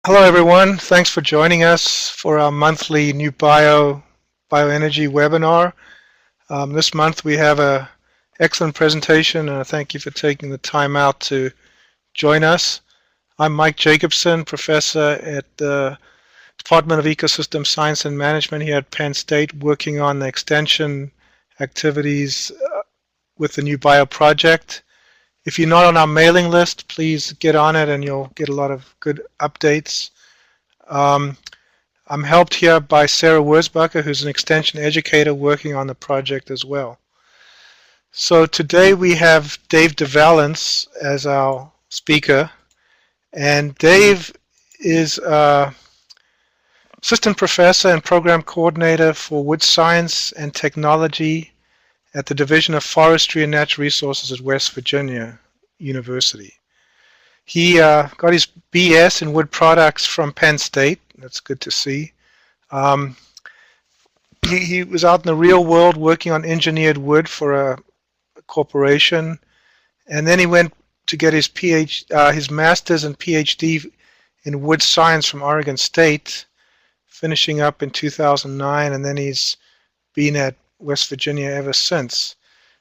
Hello, everyone. Thanks for joining us for our monthly new bioenergy webinar. This month we have an excellent presentation, and I thank you for taking the time out to join us. I'm Mike Jacobson, professor at the Department of Ecosystem Science and Management here at Penn State, working on the extension activities with the new bio project. If you're not on our mailing list, please get on it and you'll get a lot of good updates. I'm helped here by Sarah Wurzbacher, who's an extension educator working on the project as well. So today we have Dave DeValence as our speaker, and Dave is assistant professor and program coordinator for wood science and technology at the Division of Forestry and Natural Resources at West Virginia University. He got his BS in wood products from Penn State. That's good to see. He was out in the real world working on engineered wood for a corporation, and then he went to get his his master's and PhD in wood science from Oregon State, finishing up in 2009, and then he's been at West Virginia ever since.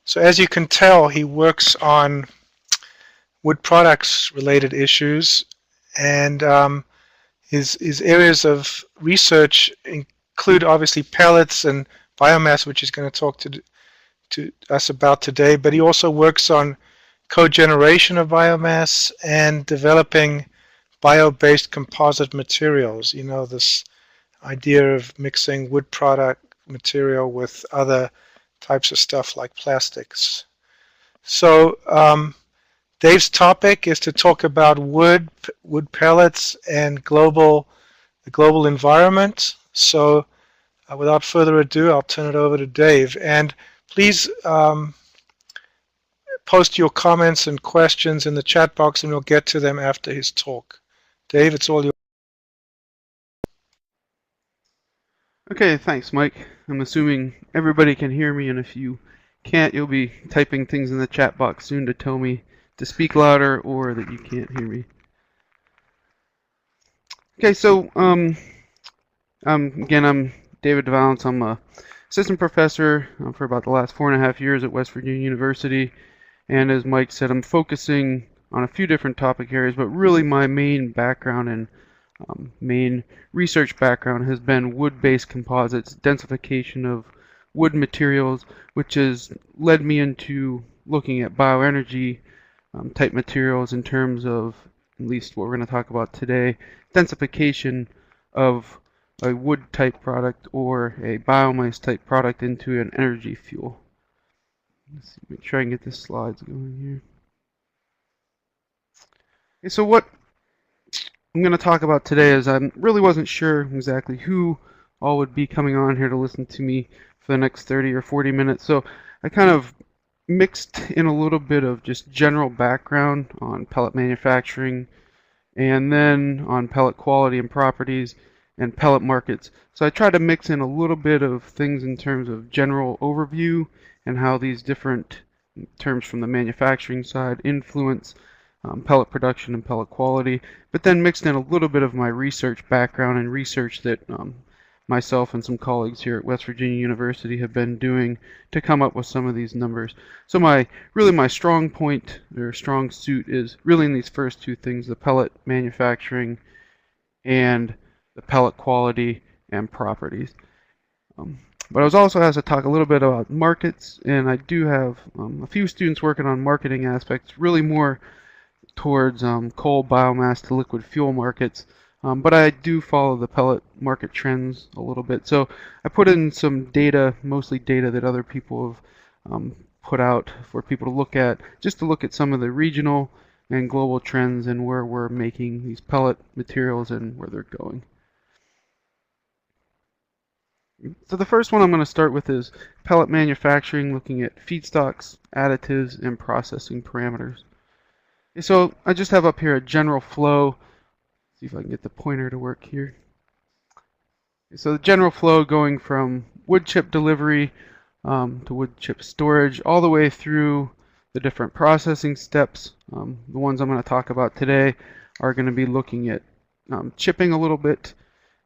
So as you can tell, he works on wood products related issues, and his areas of research include obviously pellets and biomass, which he's going to talk to us about today, but he also works on cogeneration of biomass and developing bio-based composite materials. You know, this idea of mixing wood product material with other types of stuff like plastics. So Dave's topic is to talk about wood pellets, and the global environment. So without further ado, I'll turn it over to Dave. And please post your comments and questions in the chat box, and we'll get to them after his talk. Dave, it's all yours. Okay, thanks, Mike. I'm assuming everybody can hear me, and if you can't, you'll be typing things in the chat box soon to tell me to speak louder or that you can't hear me. Okay, so again, I'm David DeValence. I'm a assistant professor for about the last 4.5 years at West Virginia University, and as Mike said, I'm focusing on a few different topic areas, but really my main background and main research background has been wood-based composites, densification of wood materials, which has led me into looking at bioenergy type materials in terms of, at least what we're going to talk about today, densification of a wood type product or a biomass type product into an energy fuel. Let's see, make sure I can get the slides going here. Okay, so what I'm going to talk about today is I really wasn't sure exactly who all would be coming on here to listen to me for the next 30 or 40 minutes. So I kind of mixed in a little bit of just general background on pellet manufacturing, and then on pellet quality and properties and pellet markets. So I tried to mix in a little bit of things in terms of general overview and how these different terms from the manufacturing side influence pellet production and pellet quality, but then mixed in a little bit of my research background and research that myself and some colleagues here at West Virginia University have been doing to come up with some of these numbers. So my strong point or strong suit is really in these first two things, the pellet manufacturing and the pellet quality and properties. But I was also asked to talk a little bit about markets, and I do have a few students working on marketing aspects, really more towards coal, biomass to liquid fuel markets. But I do follow the pellet market trends a little bit. So I put in some data, mostly data that other people have put out for people to look at, just to look at some of the regional and global trends and where we're making these pellet materials and where they're going. So the first one I'm going to start with is pellet manufacturing, looking at feedstocks, additives, and processing parameters. Okay, so I just have up here a general flow. See if I can get the pointer to work here. Okay, so the general flow going from wood chip delivery to wood chip storage all the way through the different processing steps. The ones I'm going to talk about today are going to be looking at chipping a little bit,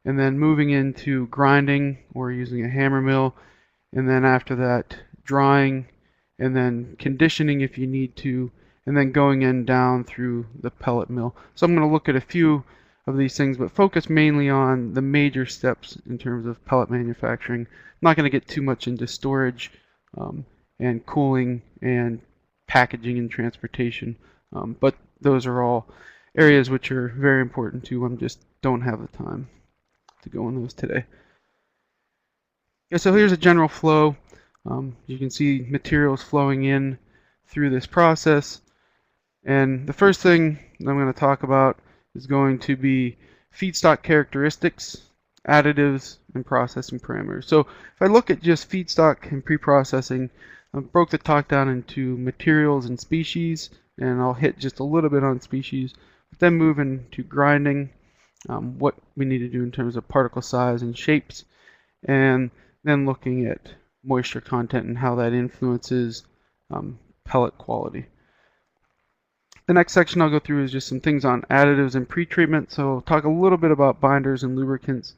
and then moving into grinding or using a hammer mill, and then after that drying, and then conditioning if you need to, and then going in down through the pellet mill. So I'm going to look at a few of these things, but focus mainly on the major steps in terms of pellet manufacturing. I'm not going to get too much into storage and cooling and packaging and transportation, but those are all areas which are very important too. I just don't have the time to go in those today. Okay, so here's a general flow. You can see materials flowing in through this process, and the first thing I'm going to talk about is going to be feedstock characteristics, additives, and processing parameters. So if I look at just feedstock and pre-processing, I broke the talk down into materials and species, and I'll hit just a little bit on species, but then move into grinding, what we need to do in terms of particle size and shapes, and then looking at moisture content and how that influences pellet quality. The next section I'll go through is just some things on additives and pre-treatment. So I'll talk a little bit about binders and lubricants,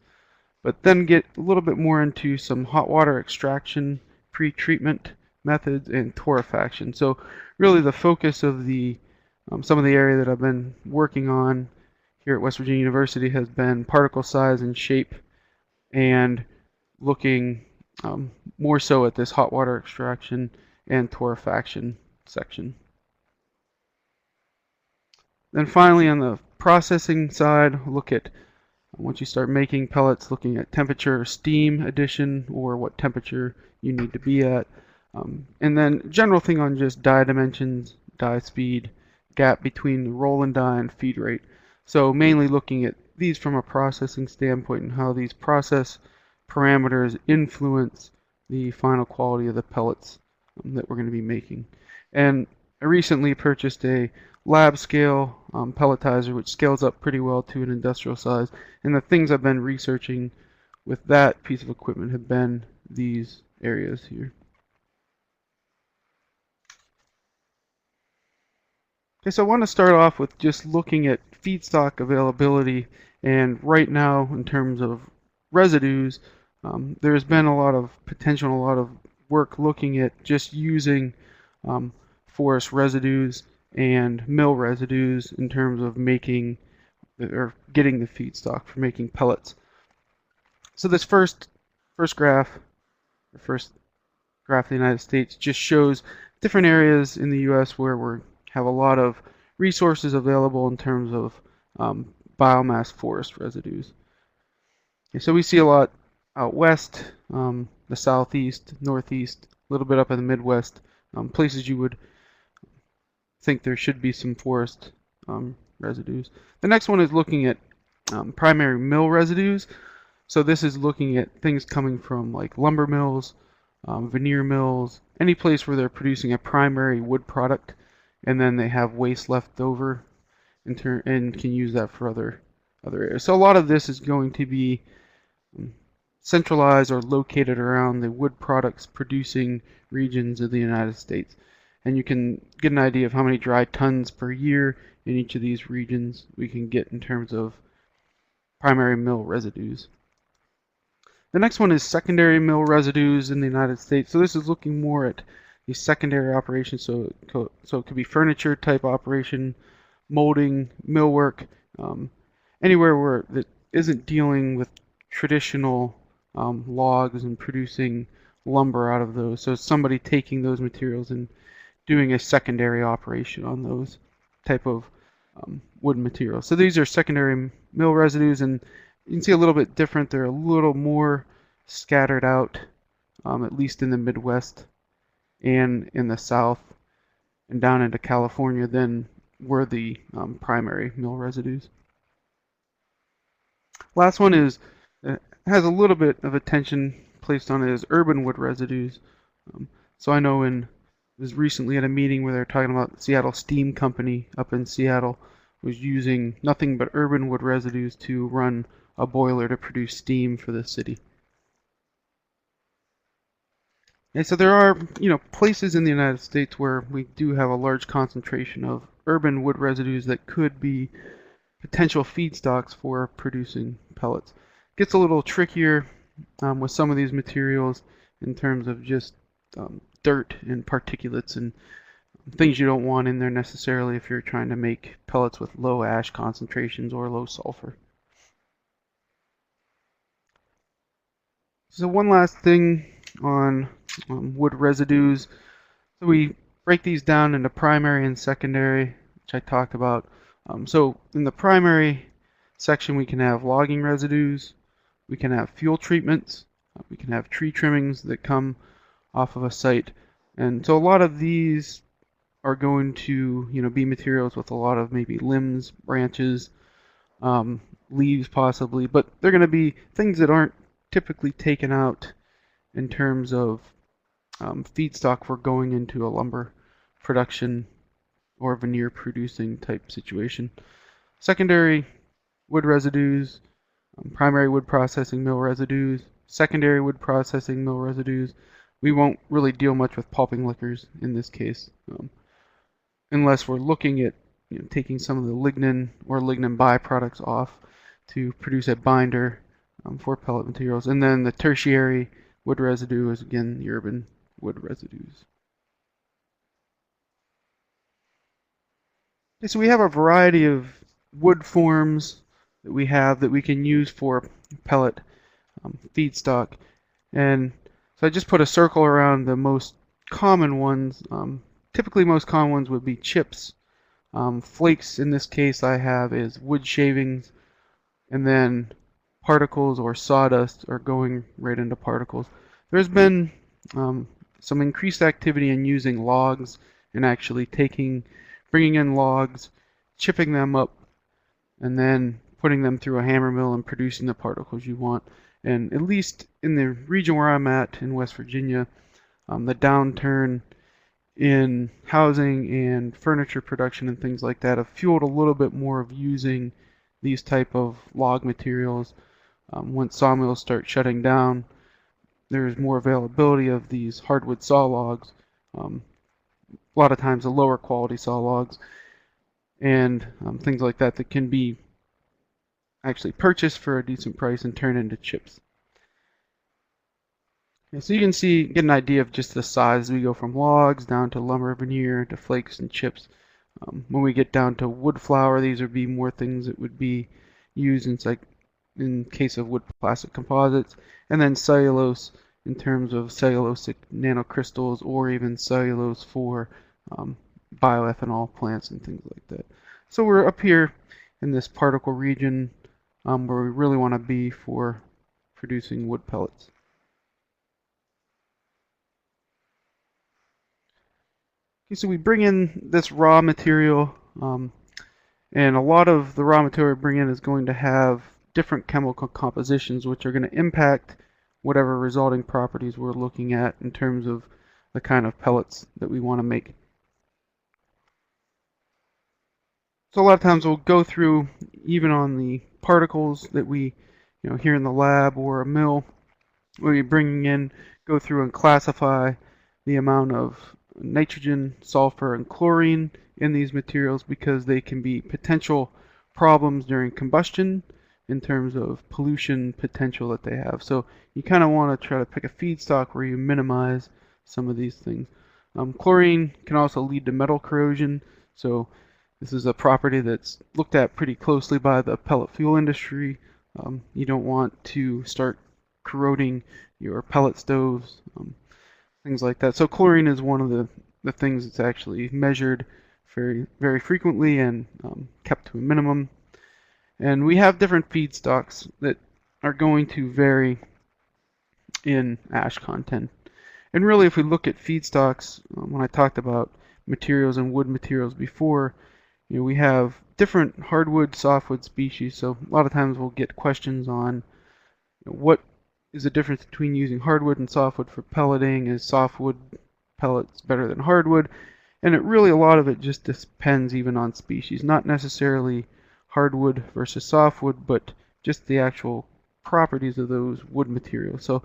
but then get a little bit more into some hot water extraction, pre-treatment methods, and torfaction. So really the focus of the some of the area that I've been working on here at West Virginia University has been particle size and shape, and looking more so at this hot water extraction and torfaction section. Then finally, on the processing side, look at once you start making pellets, looking at temperature or steam addition, or what temperature you need to be at. And then general thing on just die dimensions, die speed, gap between the roll and die, and feed rate. So mainly looking at these from a processing standpoint and how these process parameters influence the final quality of the pellets that we're going to be making. And I recently purchased a lab scale pelletizer, which scales up pretty well to an industrial size, and the things I've been researching with that piece of equipment have been these areas here. Okay, so I want to start off with just looking at feedstock availability, and right now in terms of residues, there's been a lot of potential, a lot of work looking at just using forest residues and mill residues in terms of making or getting the feedstock for making pellets. So this first graph, the first graph of the United States, just shows different areas in the U.S. where we have a lot of resources available in terms of biomass forest residues. Okay, so we see a lot out west, the southeast, northeast, a little bit up in the Midwest, places you would think there should be some forest residues. The next one is looking at primary mill residues. So this is looking at things coming from like lumber mills, veneer mills, any place where they're producing a primary wood product, and then they have waste left over and can use that for other areas. So a lot of this is going to be centralized or located around the wood products producing regions of the United States. And you can get an idea of how many dry tons per year in each of these regions we can get in terms of primary mill residues. The next one is secondary mill residues in the United States. So this is looking more at the secondary operations. So it could be furniture type operation, molding, millwork, anywhere where that isn't dealing with traditional logs and producing lumber out of those. So somebody taking those materials and doing a secondary operation on those type of wood materials. So these are secondary mill residues, and you can see a little bit different. They're a little more scattered out, at least in the Midwest and in the South and down into California than were the primary mill residues. Last one is has a little bit of attention placed on it as urban wood residues. So I know was recently at a meeting where they're talking about the Seattle Steam Company up in Seattle was using nothing but urban wood residues to run a boiler to produce steam for the city. And so there are, places in the United States where we do have a large concentration of urban wood residues that could be potential feedstocks for producing pellets. It gets a little trickier with some of these materials in terms of just dirt and particulates and things you don't want in there necessarily if you're trying to make pellets with low ash concentrations or low sulfur. So one last thing on wood residues. So we break these down into primary and secondary, which I talked about. So in the primary section we can have logging residues, we can have fuel treatments, we can have tree trimmings that come off of a site. And so a lot of these are going to be materials with a lot of maybe limbs, branches, leaves possibly, but they're going to be things that aren't typically taken out in terms of feedstock for going into a lumber production or veneer producing type situation. Secondary wood residues, primary wood processing mill residues, secondary wood processing mill residues. We won't really deal much with pulping liquors in this case, unless we're looking at taking some of the lignin or lignin byproducts off to produce a binder for pellet materials. And then the tertiary wood residue is again the urban wood residues. Okay, so we have a variety of wood forms that we can use for pellet feedstock, and so I just put a circle around the most common ones. Typically most common ones would be chips. Flakes in this case I have is wood shavings, and then particles or sawdust are going right into particles. There's been some increased activity in using logs and actually bringing in logs, chipping them up, and then putting them through a hammer mill and producing the particles you want. And at least in the region where I'm at in West Virginia, the downturn in housing and furniture production and things like that have fueled a little bit more of using these type of log materials. Once sawmills start shutting down, there's more availability of these hardwood saw logs, a lot of times the lower quality saw logs, and things like that that can be actually purchased for a decent price and turned into chips. Okay, so you can get an idea of just the size. We go from logs down to lumber veneer to flakes and chips. When we get down to wood flour, these would be more things that would be used in case of wood plastic composites, and then cellulose in terms of cellulosic nanocrystals or even cellulose for bioethanol plants and things like that. So we're up here in this particle region where we really want to be for producing wood pellets. Okay, so we bring in this raw material, and a lot of the raw material we bring in is going to have different chemical compositions which are going to impact whatever resulting properties we're looking at in terms of the kind of pellets that we want to make. So a lot of times we'll go through, even on the particles that we here in the lab or a mill, where we bring in, go through and classify the amount of nitrogen, sulfur, and chlorine in these materials, because they can be potential problems during combustion in terms of pollution potential that they have. So you kind of want to try to pick a feedstock where you minimize some of these things. Chlorine can also lead to metal corrosion. So this is a property that's looked at pretty closely by the pellet fuel industry. You don't want to start corroding your pellet stoves, things like that. So chlorine is one of the things that's actually measured very, very frequently and kept to a minimum. And we have different feedstocks that are going to vary in ash content. And really, if we look at feedstocks, when I talked about materials and wood materials before, we have different hardwood, softwood species. So a lot of times we'll get questions on what is the difference between using hardwood and softwood for pelleting. Is softwood pellets better than hardwood? And a lot of it just depends even on species, not necessarily hardwood versus softwood, but just the actual properties of those wood materials. So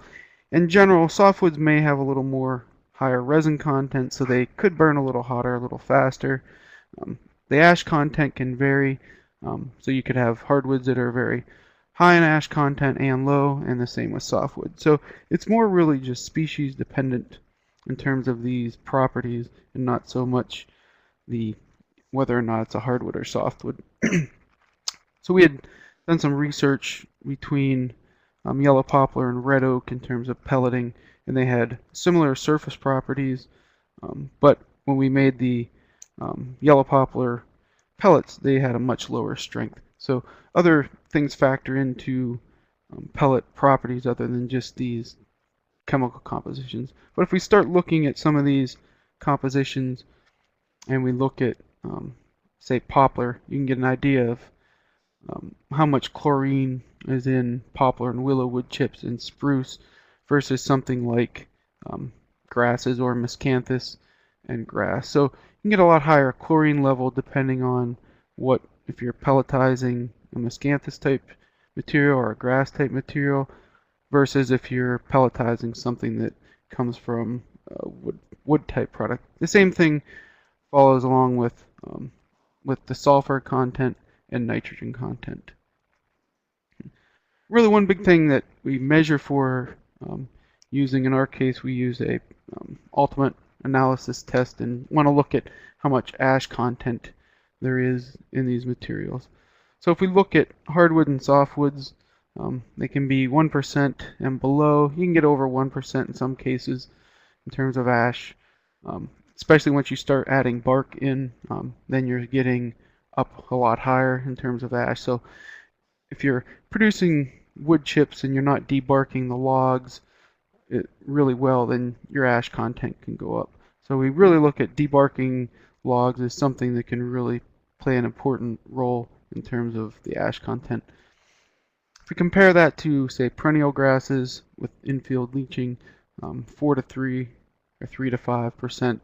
in general, softwoods may have a little more higher resin content, so they could burn a little hotter, a little faster. The ash content can vary. So you could have hardwoods that are very high in ash content and low, and the same with softwood. So it's more really just species dependent in terms of these properties, and not so much the whether or not it's a hardwood or softwood. So we had done some research between yellow poplar and red oak in terms of pelleting, and they had similar surface properties, but when we made the yellow poplar pellets, they had a much lower strength. So other things factor into pellet properties other than just these chemical compositions. But if we start looking at some of these compositions and we look at, say, poplar, you can get an idea of how much chlorine is in poplar and willow wood chips and spruce versus something like grasses or miscanthus and grass. So you can get a lot higher chlorine level depending on what, if you're pelletizing a miscanthus type material or a grass type material versus if you're pelletizing something that comes from a wood type product. The same thing follows along with the sulfur content and nitrogen content. Really, one big thing that we measure for using, in our case, we use a ultimate analysis test and want to look at how much ash content there is in these materials. So if we look at hardwood and softwoods, they can be 1% and below. You can get over 1% in some cases in terms of ash, especially once you start adding bark in, then you're getting up a lot higher in terms of ash. So if you're producing wood chips and you're not debarking the logs really well, then your ash content can go up. So we really look at debarking logs as something that can really play an important role in terms of the ash content. If we compare that to, say, perennial grasses with infield leaching, 4 to 3 or 3 to 5%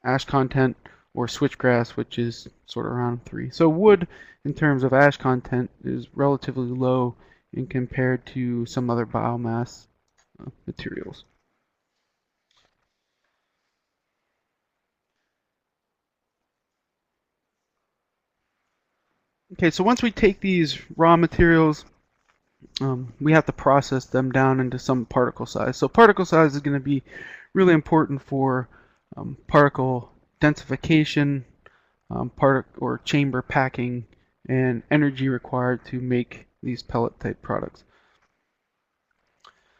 ash content, or switchgrass, which is sort of around 3. So wood, in terms of ash content, is relatively low in compared to some other biomass materials. Okay, so once we take these raw materials, we have to process them down into some particle size. So particle size is going to be really important for particle densification, or chamber packing, and energy required to make these pellet type products.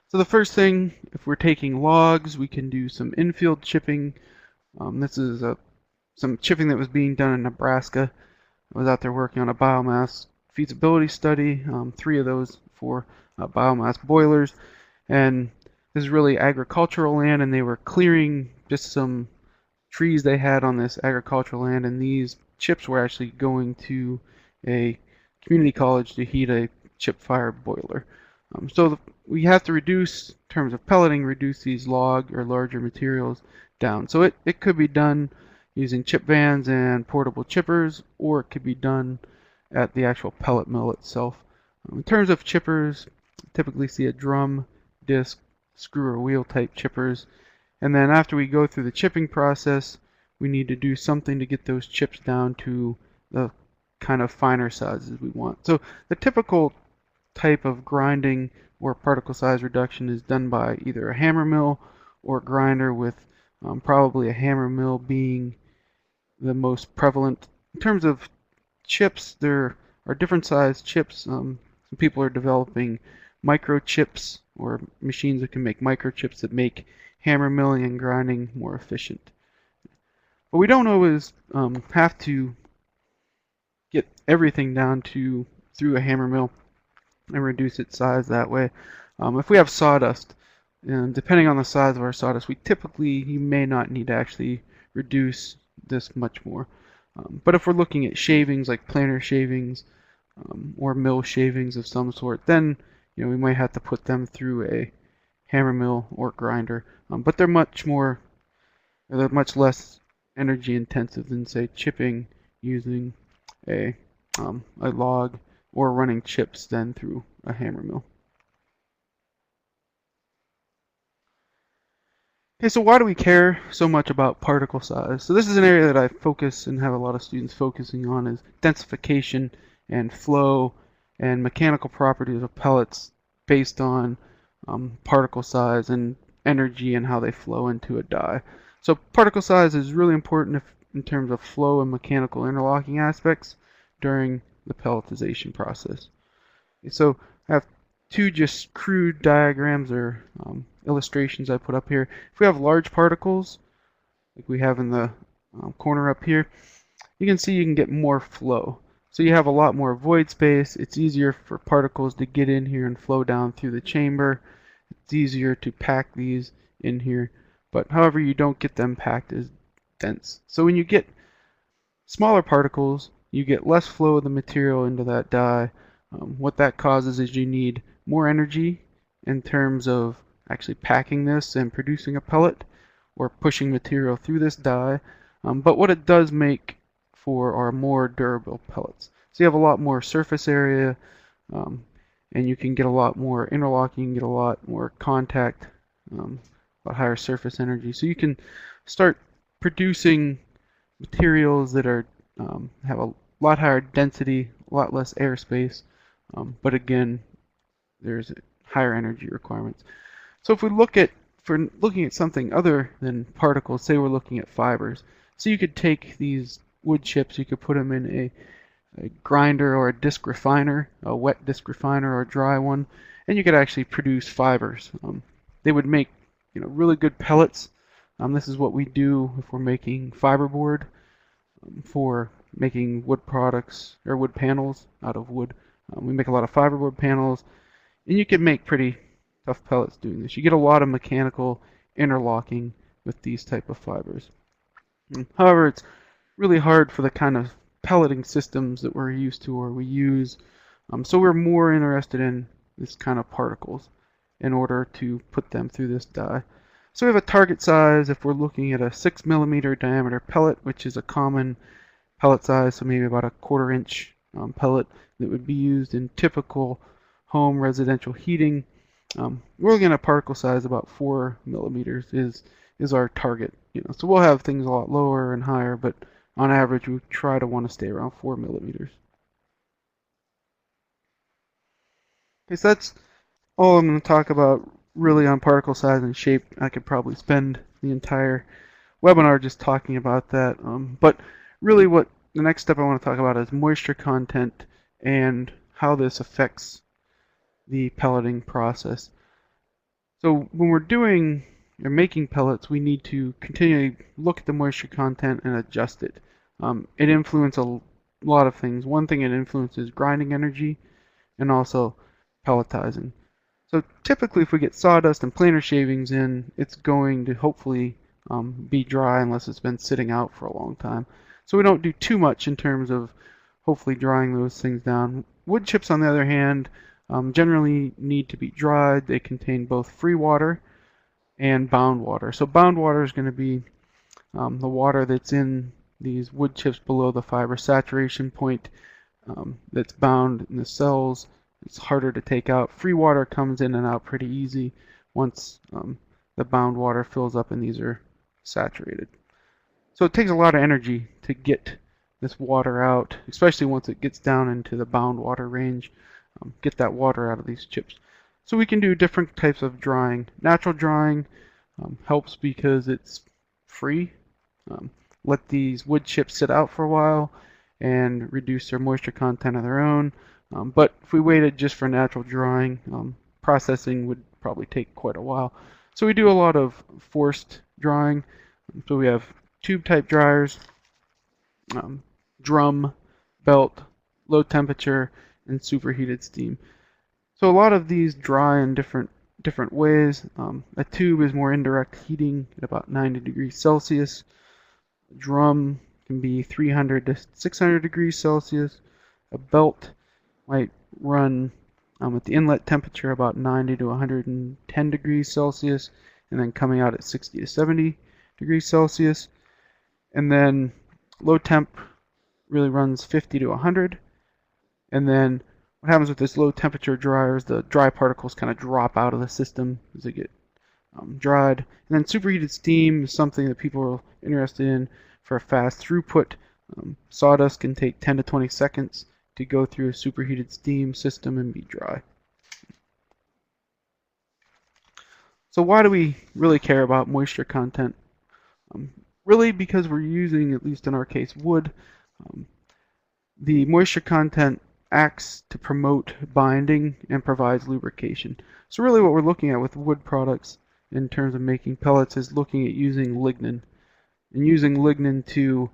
So the first thing, if we're taking logs, we can do some infield chipping. This is some chipping that was being done in Nebraska. I was out there working on a biomass feasibility study, 3 of those for biomass boilers, and this is really agricultural land, and they were clearing just some trees they had on this agricultural land, and these chips were actually going to a community college to heat a chip-fired boiler. So we have to reduce, in terms of pelleting, reduce these log or larger materials down. So it could be done using chip vans and portable chippers, or it could be done at the actual pellet mill itself. In terms of chippers, typically see a drum, disc, screw or wheel type chippers. And then after we go through the chipping process, we need to do something to get those chips down to the kind of finer sizes we want. So the typical type of grinding or particle size reduction is done by either a hammer mill or a grinder, with probably a hammer mill being the most prevalent. In terms of chips, there are different size chips. Some people are developing microchips, or machines that can make microchips that make hammer milling and grinding more efficient. But we don't always have to get everything down through a hammer mill and reduce its size that way. If we have sawdust, and depending on the size of our sawdust, you may not need to actually reduce this much more. But if we're looking at shavings like planer shavings or mill shavings of some sort, then we might have to put them through a hammer mill or grinder. But they're much less energy intensive than, say, chipping using a log or running chips then through a hammer mill. Okay, so why do we care so much about particle size? So this is an area that I focus and have a lot of students focusing on, is densification and flow and mechanical properties of pellets based on particle size and energy and how they flow into a die. So particle size is really important in terms of flow and mechanical interlocking aspects during the pelletization process. So I have two just crude diagrams or illustrations I put up here. If we have large particles, like we have in the corner up here, you can see you can get more flow. So you have a lot more void space. It's easier for particles to get in here and flow down through the chamber. It's easier to pack these in here, but however, you don't get them packed as dense. So when you get smaller particles, you get less flow of the material into that die. What that causes is you need more energy in terms of actually packing this and producing a pellet or pushing material through this die. But what it does make for are more durable pellets. So you have a lot more surface area, and you can get a lot more interlocking, get a lot more contact, a lot higher surface energy. So you can start producing materials that are have a lot higher density, a lot less airspace, but again, there's higher energy requirements. So if we look at, for looking at something other than particles, say we're looking at fibers, so you could take these wood chips, you could put them in a grinder or a disc refiner, a wet disc refiner or a dry one, and you could actually produce fibers. They would make really good pellets. This is what we do if we're making fiberboard for making wood products or wood panels out of wood. We make a lot of fiberboard panels, and you can make pretty tough pellets doing this. You get a lot of mechanical interlocking with these type of fibers. However, it's really hard for the kind of pelleting systems that we're used to or we use. So we're more interested in this kind of particles in order to put them through this die. So we have a target size if we're looking at a 6 millimeter diameter pellet, which is a common pellet size, so maybe about a 1/4 inch pellet that would be used in typical home residential heating. We're looking at a particle size about 4 millimeters is our target. So we'll have things a lot lower and higher, but on average we try to want to stay around 4 millimeters. Okay, so that's all I'm going to talk about really on particle size and shape. I could probably spend the entire webinar just talking about that. But really what the next step I want to talk about is moisture content and how this affects the pelleting process. So when we're doing or making pellets, we need to continually look at the moisture content and adjust it. It influences a lot of things. One thing it influences grinding energy and also pelletizing. So typically if we get sawdust and planer shavings in, it's going to hopefully be dry unless it's been sitting out for a long time. So we don't do too much in terms of hopefully drying those things down. Wood chips, on the other hand, generally need to be dried. They contain both free water and bound water. So bound water is going to be the water that's in these wood chips below the fiber saturation point that's bound in the cells. It's harder to take out. Free water comes in and out pretty easy once the bound water fills up and these are saturated. So it takes a lot of energy to get this water out, especially once it gets down into the bound water range, get that water out of these chips. So we can do different types of drying. Natural drying helps because it's free. Let these wood chips sit out for a while and reduce their moisture content of their own. But if we waited just for natural drying, processing would probably take quite a while. So we do a lot of forced drying. So we have tube type dryers, drum, belt, low temperature, and superheated steam. So a lot of these dry in different ways. A tube is more indirect heating at about 90 degrees Celsius. A drum can be 300 to 600 degrees Celsius. A belt might run at the inlet temperature about 90 to 110 degrees Celsius, and then coming out at 60 to 70 degrees Celsius. And then low temp really runs 50 to 100. And then what happens with this low temperature dryer is the dry particles kind of drop out of the system as they get dried. And then superheated steam is something that people are interested in for a fast throughput. Sawdust can take 10 to 20 seconds to go through a superheated steam system and be dry. So why do we really care about moisture content? Really because we're using, at least in our case, wood. The moisture content acts to promote binding and provides lubrication. So really what we're looking at with wood products in terms of making pellets is looking at using lignin. And using lignin to,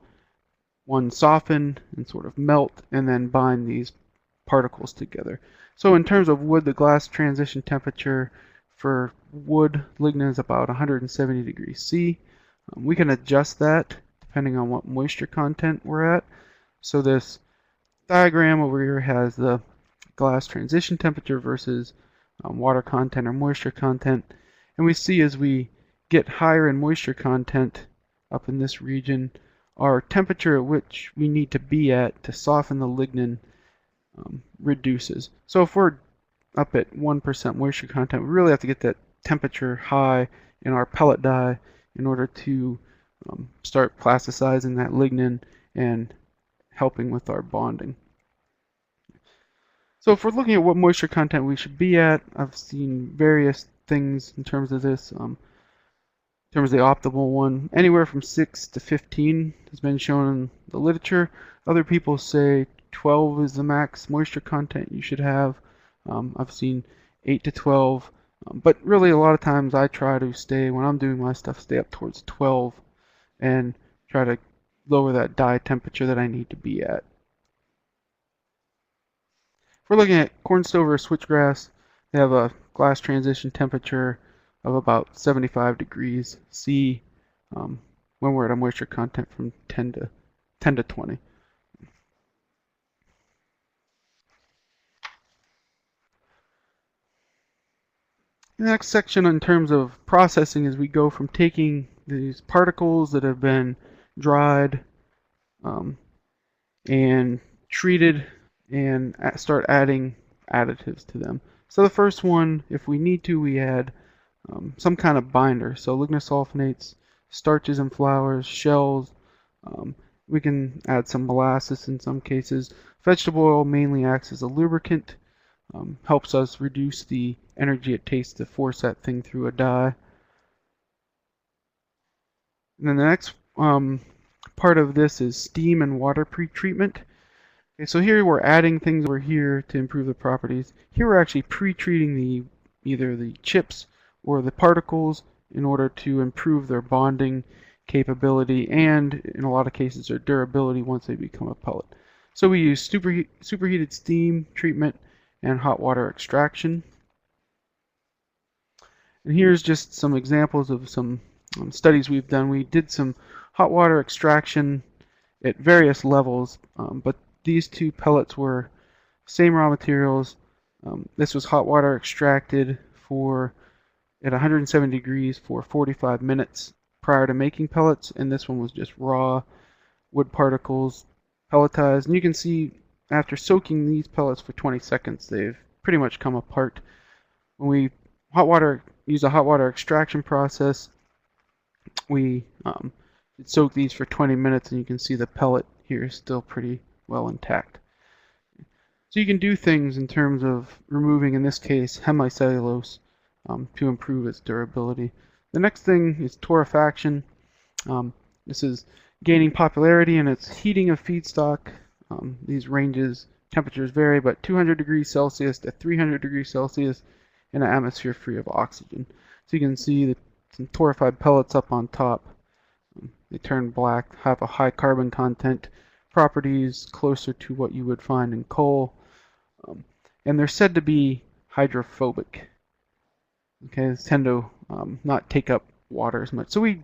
one, soften and sort of melt and then bind these particles together. So in terms of wood, the glass transition temperature for wood lignin is about 170 degrees C. We can adjust that depending on what moisture content we're at. So this diagram over here has the glass transition temperature versus water content or moisture content. And we see as we get higher in moisture content up in this region, our temperature at which we need to be at to soften the lignin reduces. So if we're up at 1% moisture content, we really have to get that temperature high in our pellet die in order to start plasticizing that lignin and helping with our bonding. So if we're looking at what moisture content we should be at, I've seen various things in terms of this. In terms of the optimal one, anywhere from 6 to 15 has been shown in the literature. Other people say 12 is the max moisture content you should have. I've seen 8 to 12, but really a lot of times I try to stay, when I'm doing my stuff, stay up towards 12 and try to lower that die temperature that I need to be at. If we're looking at corn stover or switchgrass, they have a glass transition temperature of about 75 degrees C when we're at a moisture content from 10 to 20. The next section in terms of processing is we go from taking these particles that have been dried and treated and start adding additives to them. So the first one, if we need to, we add some kind of binder. So lignosulfonates, starches and flours, shells. We can add some molasses in some cases. Vegetable oil mainly acts as a lubricant. Helps us reduce the energy it takes to force that thing through a die. And then the next part of this is steam and water pretreatment. Okay, so here we're adding things over here to improve the properties. Here we're actually pre-treating either the chips or the particles in order to improve their bonding capability and, in a lot of cases, their durability once they become a pellet. So we use superheated steam treatment and hot water extraction. And here's just some examples of some studies we've done. We did some hot water extraction at various levels, but these two pellets were same raw materials. This was hot water extracted at 170 degrees for 45 minutes prior to making pellets, and this one was just raw wood particles pelletized. And you can see after soaking these pellets for 20 seconds, they've pretty much come apart. When we use a hot water extraction process, we soak these for 20 minutes, and you can see the pellet here is still pretty well intact. So you can do things in terms of removing, in this case, hemicellulose to improve its durability. The next thing is torfaction. This is gaining popularity and it's heating of feedstock. These temperatures vary, but 200 degrees Celsius to 300 degrees Celsius in an atmosphere free of oxygen. So you can see some torrefied pellets up on top. They turn black, have a high carbon content, properties closer to what you would find in coal, and they're said to be hydrophobic. Okay, they tend to not take up water as much. So we've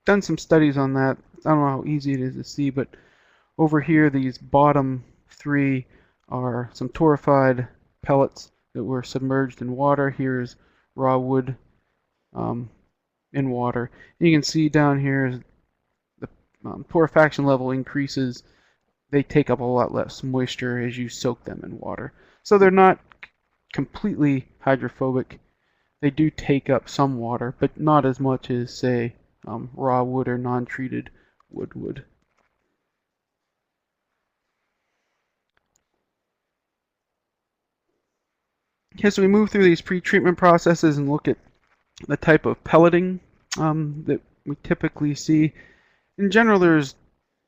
done some studies on that. I don't know how easy it is to see, but over here, these bottom three are some torrefied pellets that were submerged in water. Here's raw wood in water. And you can see down here as the torrefaction level increases, they take up a lot less moisture as you soak them in water. So they're not completely hydrophobic, they do take up some water, but not as much as, say, raw wood or non-treated wood would. Okay, so we move through these pre-treatment processes and look at the type of pelleting that we typically see. In general, there's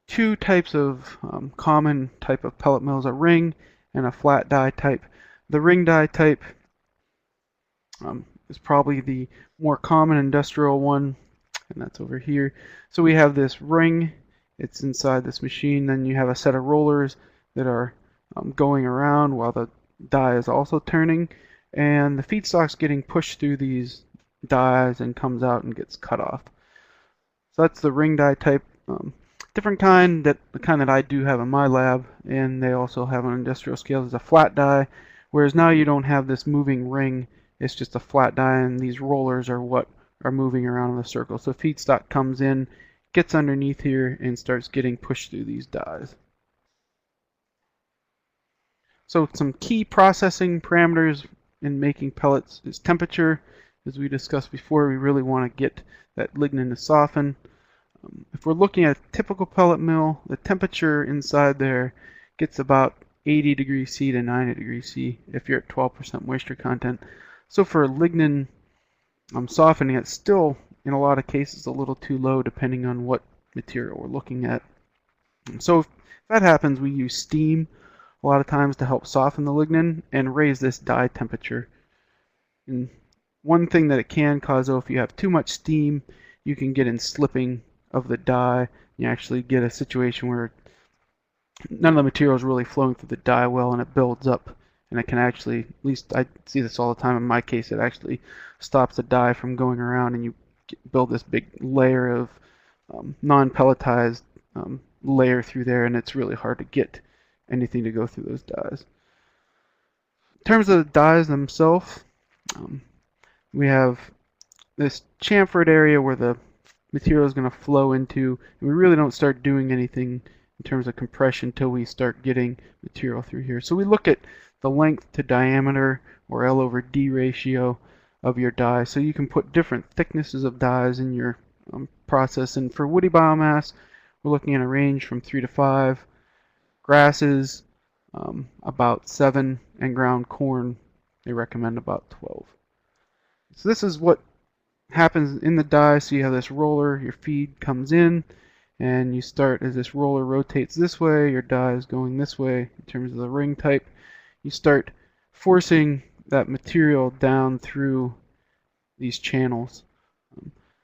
two types of common type of pellet mills, a ring and a flat die type. The ring die type is probably the more common industrial one, and that's over here. So we have this ring, it's inside this machine, then you have a set of rollers that are going around while the die is also turning, and the feedstock's getting pushed through these dies and comes out and gets cut off. So that's the ring die type. Different kind, the kind that I do have in my lab, and they also have on industrial scales, is a flat die, whereas now you don't have this moving ring, it's just a flat die, and these rollers are what are moving around in the circle. So feedstock comes in, gets underneath here, and starts getting pushed through these dies. So some key processing parameters in making pellets is temperature. As we discussed before, we really want to get that lignin to soften. If we're looking at a typical pellet mill, the temperature inside there gets about 80 degrees C to 90 degrees C if you're at 12% moisture content. So for lignin softening, it's still, in a lot of cases, a little too low depending on what material we're looking at. So if that happens, we use steam a lot of times to help soften the lignin and raise this die temperature. And one thing that it can cause, though, if you have too much steam, you can get in slipping of the die. You actually get a situation where none of the material is really flowing through the die well, and it builds up, and it can actually, at least I see this all the time in my case, it actually stops the die from going around, and you build this big layer of non-pelletized layer through there, and it's really hard to get anything to go through those dies. In terms of the dies themselves, we have this chamfered area where the material is going to flow into, and we really don't start doing anything in terms of compression until we start getting material through here. So we look at the length to diameter, or L over D ratio, of your die. So you can put different thicknesses of dies in your process. And for woody biomass, we're looking at a range from 3 to 5. Grasses, about 7, and ground corn, they recommend about 12. So this is what happens in the die. So you have this roller, your feed comes in, and you start, as this roller rotates this way, your die is going this way in terms of the ring type. You start forcing that material down through these channels.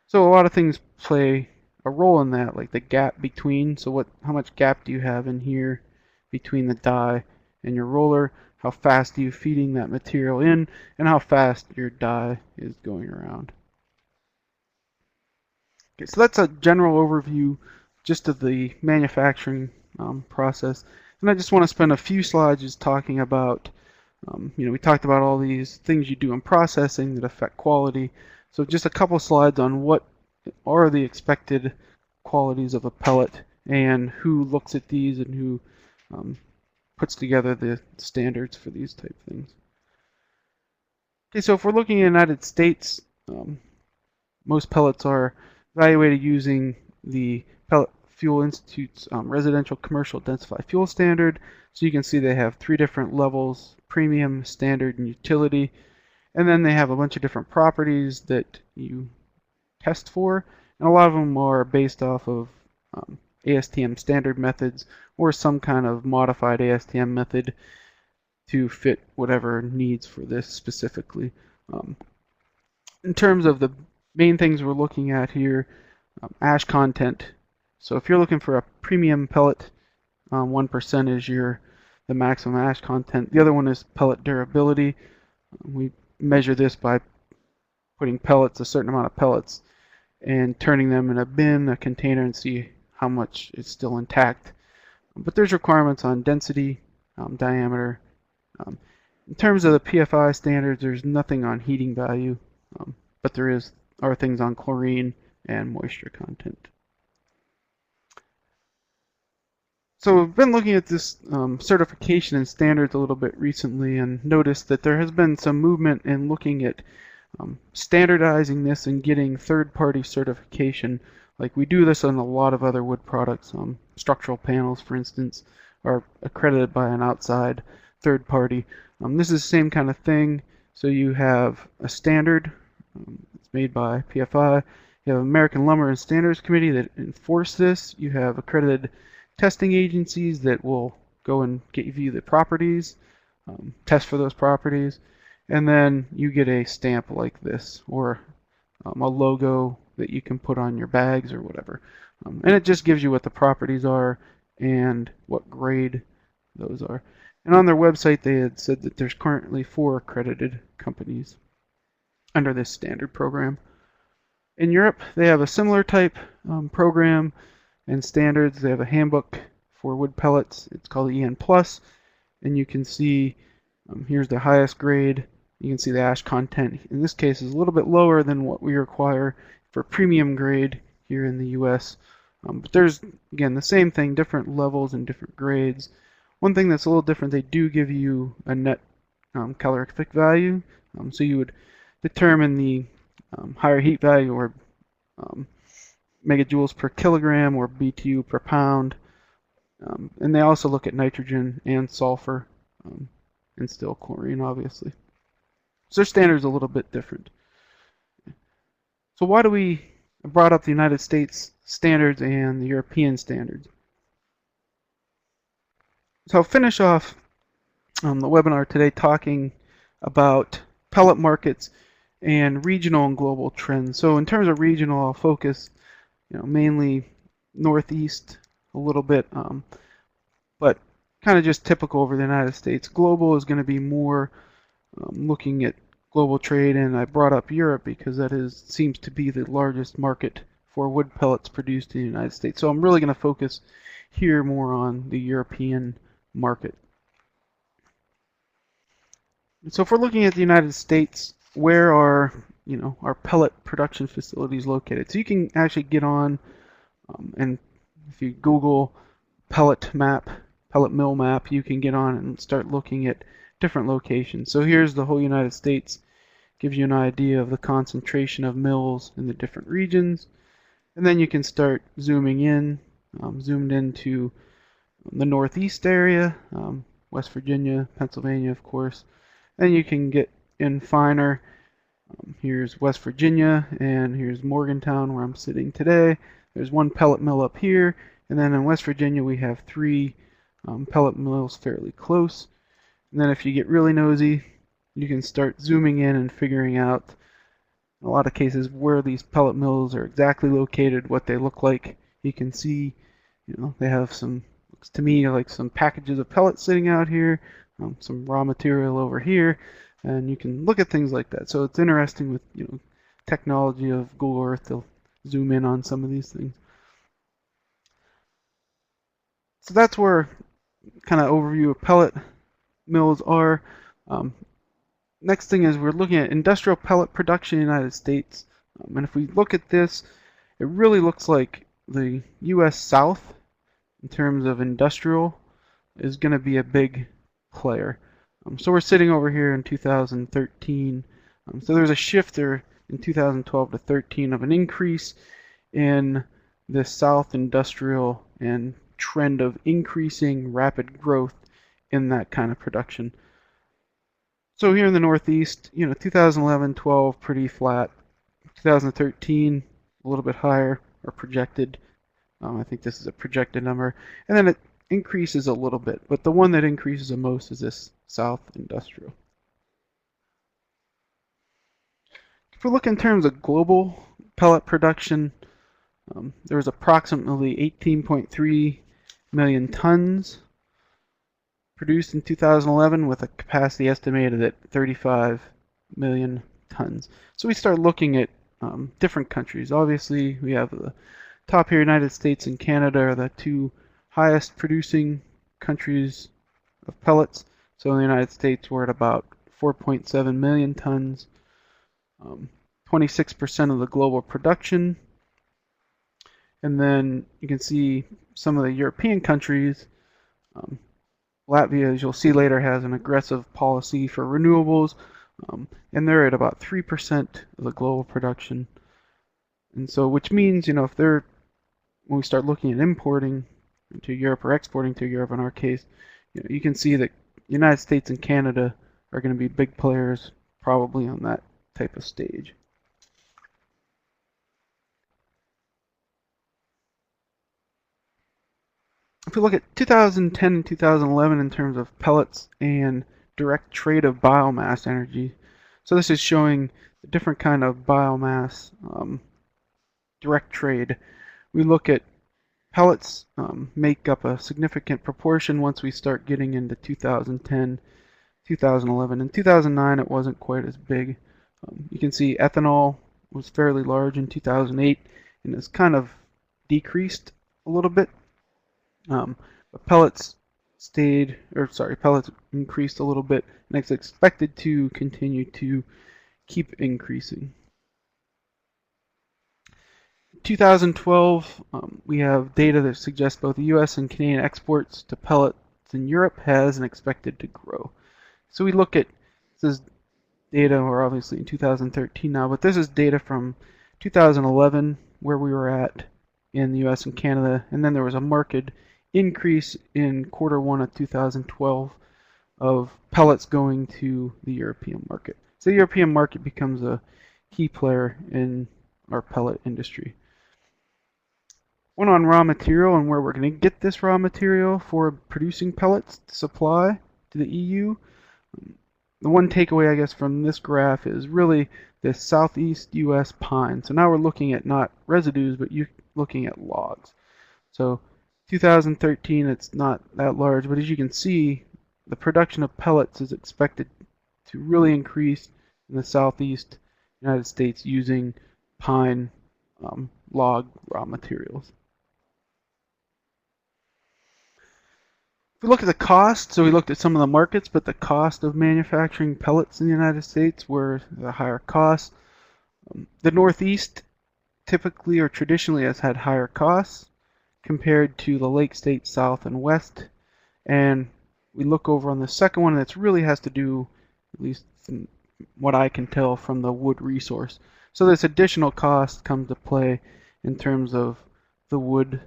So a lot of things play a role in that, like the gap between. So how much gap do you have in here between the die and your roller? How fast are you feeding that material in, and how fast your die is going around. Okay, so that's a general overview just of the manufacturing process. And I just want to spend a few slides just talking about, we talked about all these things you do in processing that affect quality. So just a couple slides on what are the expected qualities of a pellet, and who looks at these, and who puts together the standards for these type things. Okay, so if we're looking in the United States, most pellets are evaluated using the Pellet Fuel Institute's Residential Commercial Densified Fuel Standard. So you can see they have 3 different levels: premium, standard, and utility. And then they have a bunch of different properties that you test for, and a lot of them are based off of ASTM standard methods, or some kind of modified ASTM method to fit whatever needs for this specifically. In terms of the main things we're looking at here, ash content. So if you're looking for a premium pellet, 1% is the maximum ash content. The other one is pellet durability. We measure this by putting pellets, a certain amount of pellets, and turning them in a bin, a container, and see how much is still intact. But there's requirements on density, diameter. In terms of the PFI standards, there's nothing on heating value, but there are things on chlorine and moisture content. So we've been looking at this certification and standards a little bit recently, and noticed that there has been some movement in looking at standardizing this and getting third-party certification. Like we do this on a lot of other wood products. Structural panels, for instance, are accredited by an outside third party. This is the same kind of thing. So you have a standard. It's made by PFI. You have American Lumber and Standards Committee that enforce this. You have accredited testing agencies that will go and give you the properties, test for those properties, and then you get a stamp like this, or a logo that you can put on your bags or whatever. And it just gives you what the properties are and what grade those are. And on their website they had said that there's currently 4 accredited companies under this standard program. In Europe they have a similar type program and standards. They have a handbook for wood pellets. It's called EN+, and you can see here's the highest grade. You can see the ash content in this case is a little bit lower than what we require for premium grade here in the US. But there's, again, the same thing, different levels and different grades. One thing that's a little different, they do give you a net calorific value. So you would determine the higher heat value, or megajoules per kilogram, or BTU per pound. And they also look at nitrogen and sulfur, and still chlorine, obviously. So their standard's a little bit different. So why do we brought up the United States standards and the European standards? So I'll finish off the webinar today talking about pellet markets and regional and global trends. So in terms of regional, I'll focus mainly Northeast a little bit, but kind of just typical over the United States. Global is going to be more looking at global trade, and I brought up Europe because that seems to be the largest market for wood pellets produced in the United States. So I'm really going to focus here more on the European market. So if we're looking at the United States, where are our pellet production facilities located? So you can actually get on and if you Google pellet mill map, you can get on and start looking at different locations. So here's the whole United States. Gives you an idea of the concentration of mills in the different regions. And then you can start zooming in, zoomed into the Northeast area, West Virginia, Pennsylvania, of course. Then you can get in finer. Here's West Virginia, and here's Morgantown, where I'm sitting today. There's one pellet mill up here, and then in West Virginia we have 3 pellet mills fairly close. And then if you get really nosy, you can start zooming in and figuring out, in a lot of cases, where these pellet mills are exactly located, what they look like. You can see, they have some, looks to me like some packages of pellets sitting out here, some raw material over here, and you can look at things like that. So it's interesting with technology of Google Earth to zoom in on some of these things. So that's where kind of overview of pellet mills are. Next thing is we're looking at industrial pellet production in the United States. And if we look at this, it really looks like the U.S. South, in terms of industrial, is going to be a big player. So we're sitting over here in 2013. So there's a shift there in 2012 to 13 of an increase in the South industrial and trend of increasing rapid growth in that kind of production. So here in the Northeast, 2011-12 pretty flat. 2013 a little bit higher, or projected. I think this is a projected number, and then it increases a little bit. But the one that increases the most is this South industrial. If we look in terms of global pellet production, there was approximately 18.3 million tons produced in 2011, with a capacity estimated at 35 million tons. So we start looking at different countries. Obviously, we have the top here, United States and Canada are the 2 highest producing countries of pellets. So in the United States, we're at about 4.7 million tons, 26% of the global production. And then you can see some of the European countries. Latvia, as you'll see later, has an aggressive policy for renewables, and they're at about 3% of the global production. And so, which means, if when we start looking at importing to Europe or exporting to Europe in our case, you can see that the United States and Canada are going to be big players probably on that type of stage. If we look at 2010 and 2011 in terms of pellets and direct trade of biomass energy, so this is showing the different kind of biomass direct trade. We look at pellets make up a significant proportion once we start getting into 2010, 2011. In 2009 it wasn't quite as big. You can see ethanol was fairly large in 2008 and it's kind of decreased a little bit. But pellets pellets increased a little bit, and it's expected to continue to keep increasing. 2012, we have data that suggests both U.S. and Canadian exports to pellets in Europe has and expected to grow. So we look at this data, we're obviously in 2013 now, but this is data from 2011 where we were at in the U.S. and Canada, and then there was a marked increase in Q1 of 2012 of pellets going to the European market. So the European market becomes a key player in our pellet industry. One on raw material and where we're going to get this raw material for producing pellets to supply to the EU. The one takeaway, I guess, from this graph is really this southeast U.S. pine. So now we're looking at not residues, but you're looking at logs. So 2013, it's not that large, but as you can see, the production of pellets is expected to really increase in the southeast United States using pine log raw materials. If we look at the cost, so we looked at some of the markets, but the cost of manufacturing pellets in the United States were the higher costs. The Northeast typically or traditionally has had higher costs compared to the Lake States South and West. And we look over on the second one, that's really has to do, at least from what I can tell, from the wood resource. So this additional cost comes to play in terms of the wood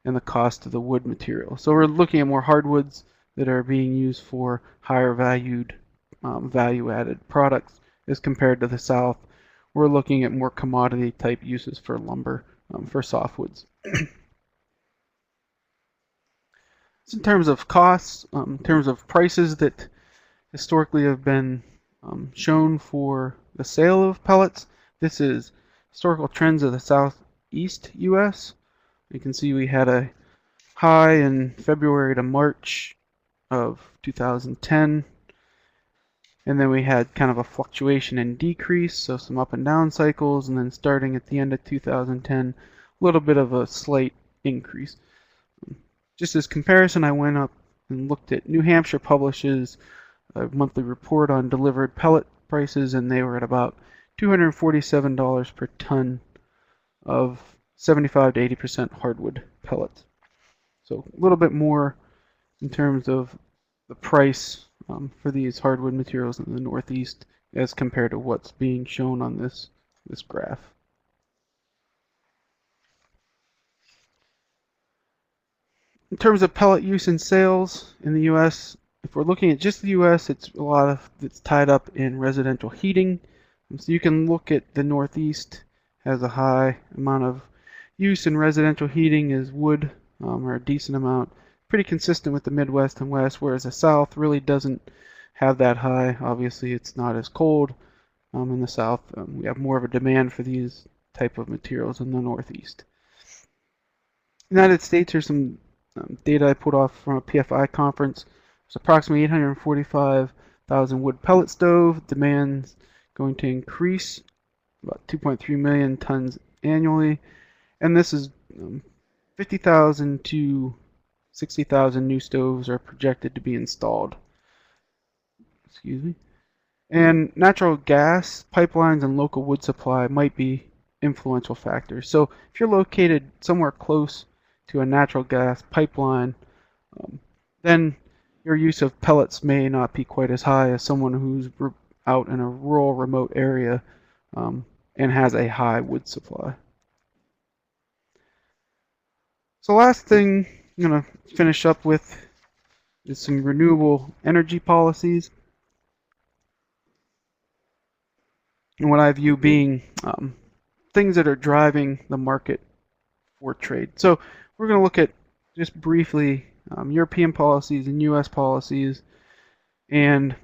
and the cost of the wood material. So we're looking at more hardwoods that are being used for higher valued, value-added products as compared to the South. We're looking at more commodity type uses for lumber, for softwoods. So in terms of costs, in terms of prices that historically have been shown for the sale of pellets, this is historical trends of the southeast U.S. You can see we had a high in February to March of 2010, and then we had kind of a fluctuation and decrease, so some up and down cycles, and then starting at the end of 2010, a little bit of a slight increase. Just as comparison, I went up and looked at New Hampshire publishes a monthly report on delivered pellet prices, and they were at about $247 per ton of 75 to 80% hardwood pellets. So a little bit more in terms of the price for these hardwood materials in the Northeast as compared to what's being shown on this graph. In terms of pellet use and sales in the U.S., if we're looking at just the U.S., it's tied up in residential heating. So you can look at the Northeast has a high amount of use in residential heating as wood, or a decent amount, pretty consistent with the Midwest and West, whereas the South really doesn't have that high. Obviously, it's not as cold in the South. We have more of a demand for these type of materials in the Northeast. United States, here's some data I pulled off from a PFI conference. There's approximately 845,000 wood pellet stove. Demand's going to increase about 2.3 million tons annually, and this is 50,000 to 60,000 new stoves are projected to be installed. Excuse me. And natural gas pipelines and local wood supply might be influential factors. So if you're located somewhere close to a natural gas pipeline, then your use of pellets may not be quite as high as someone who's out in a rural, remote area and has a high wood supply. So last thing I'm going to finish up with is some renewable energy policies, and what I view being things that are driving the market for trade. So we're going to look at just briefly European policies and US policies and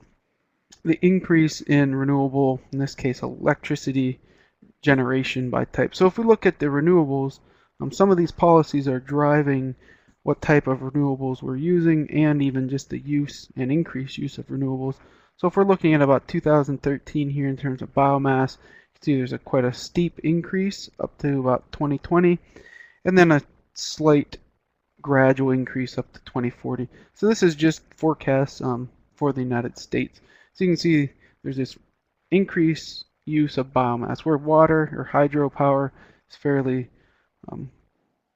the increase in renewable, in this case electricity generation by type. So if we look at the renewables, some of these policies are driving what type of renewables we're using and even just the use and increased use of renewables. So if we're looking at about 2013 here in terms of biomass, you can see there's quite a steep increase up to about 2020 and then a slight gradual increase up to 2040. So this is just forecasts for the United States. So you can see there's this increased use of biomass where water or hydropower is fairly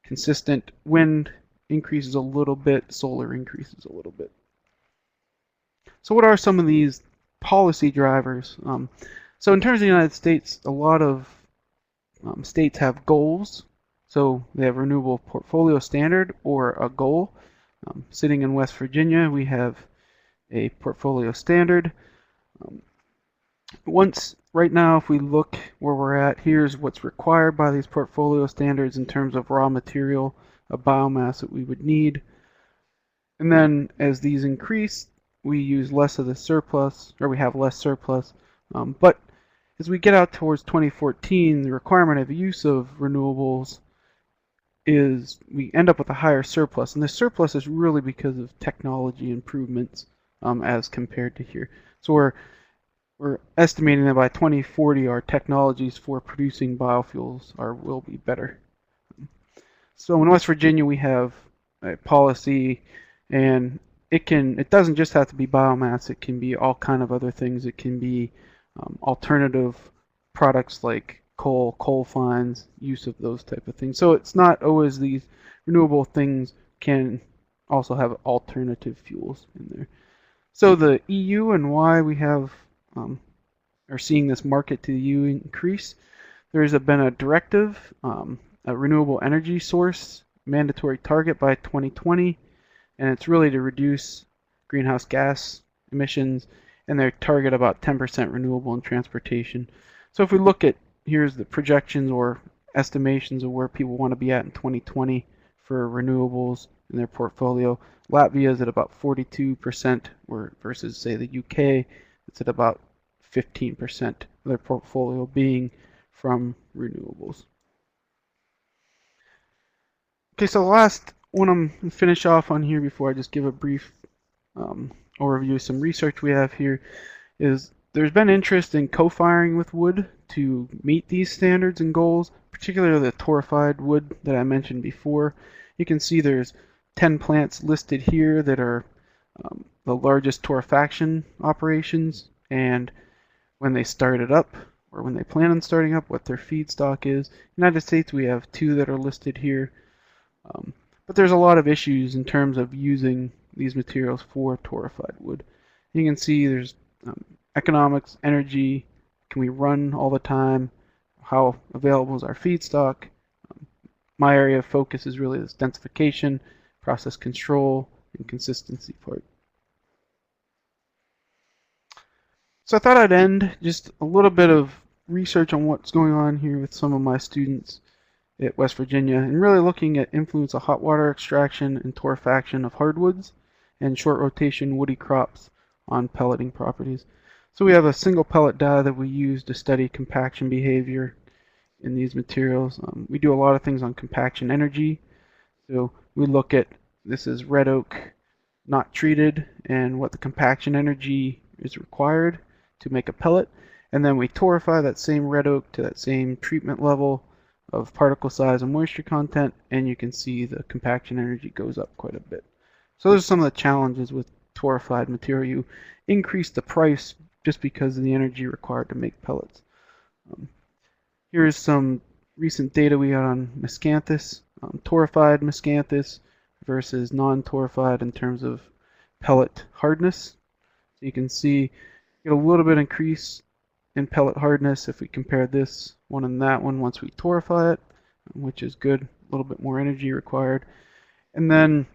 consistent. Wind increases a little bit, solar increases a little bit. So what are some of these policy drivers? So in terms of the United States, a lot of states have goals. So they have renewable portfolio standard or a goal. Sitting in West Virginia, we have a portfolio standard. Right now, if we look where we're at, here's what's required by these portfolio standards in terms of raw material of biomass that we would need. And then as these increase, we use less of the surplus, or we have less surplus. But as we get out towards 2014, the requirement of use of renewables is we end up with a higher surplus. And the surplus is really because of technology improvements as compared to here. So we're estimating that by 2040 our technologies for producing biofuels will be better. So in West Virginia we have a policy, and it doesn't just have to be biomass, it can be all kind of other things. It can be alternative products like coal fines, use of those type of things. So it's not always these renewable things, can also have alternative fuels in there. So the EU and why we have are seeing this market to the EU increase. There's been a directive, a renewable energy source mandatory target by 2020, and it's really to reduce greenhouse gas emissions, and they target about 10% renewable in transportation. So if we look at, here's the projections or estimations of where people want to be at in 2020 for renewables in their portfolio. Latvia is at about 42% versus, say, the UK, it's at about 15% of their portfolio being from renewables. Okay, so the last one I'm going to finish off on here before I just give a brief overview of some research we have here is there's been interest in co-firing with wood to meet these standards and goals, particularly the torrified wood that I mentioned before. You can see there's 10 plants listed here that are the largest torfaction operations, and when they started up or when they plan on starting up, what their feedstock is. United States, we have 2 that are listed here. But there's a lot of issues in terms of using these materials for torrified wood. You can see there's economics, energy, can we run all the time, how available is our feedstock. My area of focus is really this densification, process control, and consistency part. So I thought I'd end just a little bit of research on what's going on here with some of my students at West Virginia, and really looking at influence of hot water extraction and torfaction of hardwoods and short rotation woody crops on pelleting properties. So we have a single pellet dye that we use to study compaction behavior in these materials. We do a lot of things on compaction energy. So we look at, this is red oak not treated, and what the compaction energy is required to make a pellet, and then we torrify that same red oak to that same treatment level of particle size and moisture content, and you can see the compaction energy goes up quite a bit. So those are some of the challenges with torrified material. You increase the price just because of the energy required to make pellets. Here's some recent data we got on miscanthus, torrified miscanthus versus non-torrified in terms of pellet hardness. So you can see Get a little bit increase in pellet hardness if we compare this one and that one once we torrefy it, which is good. A little bit more energy required. And then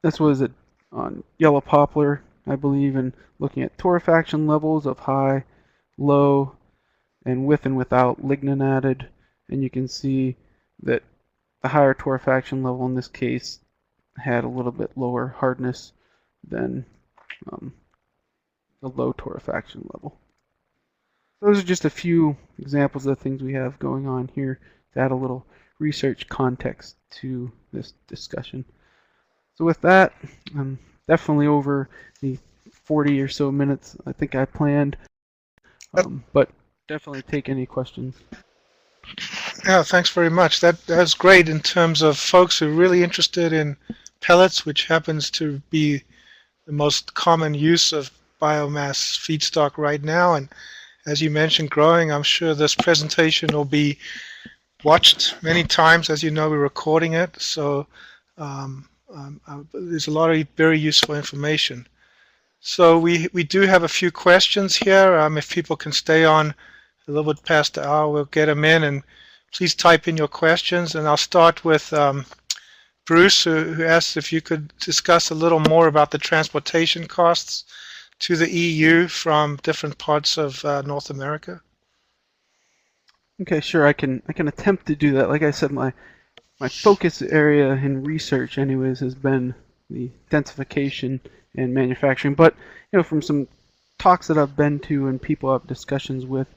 this was on yellow poplar, I believe, and looking at torfaction levels of high, low, and with and without lignin added. And you can see that the higher torfaction level in this case had a little bit lower hardness than the low torfaction level. Those are just a few examples of the things we have going on here to add a little research context to this discussion. So with that, I'm definitely over the 40 or so minutes I think I planned, but definitely take any questions. Yeah, thanks very much. That's great in terms of folks who are really interested in pellets, which happens to be the most common use of biomass feedstock right now. And as you mentioned, growing, I'm sure this presentation will be watched many times. As you know, we're recording it, so there's a lot of very useful information. So we do have a few questions here. If people can stay on a little bit past the hour, we'll get them in, and please type in your questions. And I'll start with Bruce, who asked if you could discuss a little more about the transportation costs to the EU from different parts of North America. Okay, sure. I can attempt to do that. Like I said, my focus area in research, anyways, has been the densification and manufacturing. But from some talks that I've been to and people I've discussions with,